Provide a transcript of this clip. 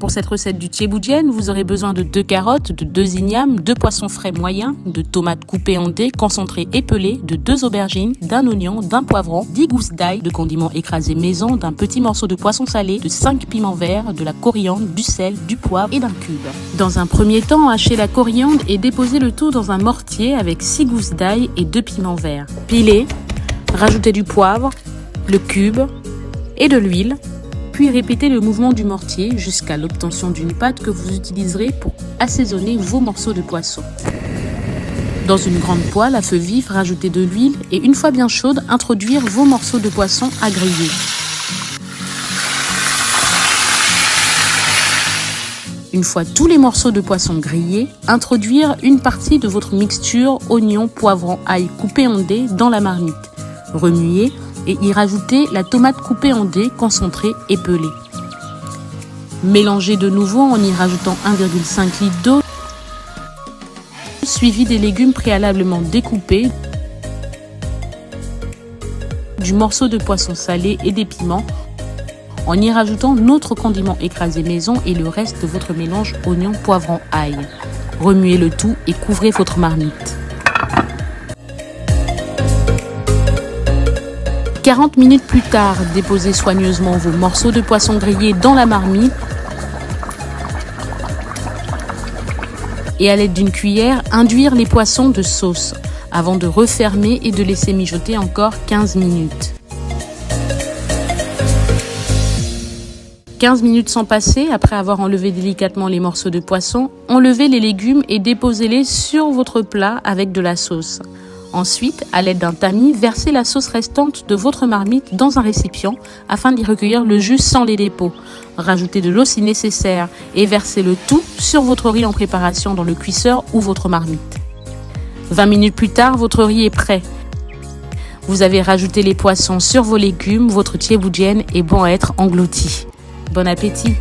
Pour cette recette du tchéboudjian, vous aurez besoin de 2 carottes, de 2 ignames, 2 poissons frais moyens, de tomates coupées en dés, concentrées et pelées, de 2 aubergines, d'un oignon, d'un poivron, 10 gousses d'ail, de condiments écrasés maison, d'un petit morceau de poisson salé, de 5 piments verts, de la coriandre, du sel, du poivre et d'un cube. Dans un premier temps, hachez la coriandre et déposez le tout dans un mortier avec 6 gousses d'ail et 2 piments verts. Pilez, rajoutez du poivre, le cube et de l'huile. Puis répétez le mouvement du mortier jusqu'à l'obtention d'une pâte que vous utiliserez pour assaisonner vos morceaux de poisson. Dans une grande poêle à feu vif, rajoutez de l'huile et une fois bien chaude, introduire vos morceaux de poisson à griller. Une fois tous les morceaux de poisson grillés, introduire une partie de votre mixture oignon, poivron, ail coupé en dés dans la marmite. Remuer et y rajouter la tomate coupée en dés, concentrée et pelée. Mélangez de nouveau en y rajoutant 1,5 litre d'eau, suivi des légumes préalablement découpés, du morceau de poisson salé et des piments, en y rajoutant notre condiment écrasé maison et le reste de votre mélange oignon, poivron, ail. Remuez le tout et couvrez votre marmite. 40 minutes plus tard, déposez soigneusement vos morceaux de poisson grillés dans la marmite et à l'aide d'une cuillère, induire les poissons de sauce avant de refermer et de laisser mijoter encore 15 minutes. 15 minutes sont passées, après avoir enlevé délicatement les morceaux de poisson, enlevez les légumes et déposez-les sur votre plat avec de la sauce. Ensuite, à l'aide d'un tamis, versez la sauce restante de votre marmite dans un récipient afin d'y recueillir le jus sans les dépôts. Rajoutez de l'eau si nécessaire et versez le tout sur votre riz en préparation dans le cuisseur ou votre marmite. 20 minutes plus tard, votre riz est prêt. Vous avez rajouté les poissons sur vos légumes, votre tchéboudjian est bon à être englouti. Bon appétit!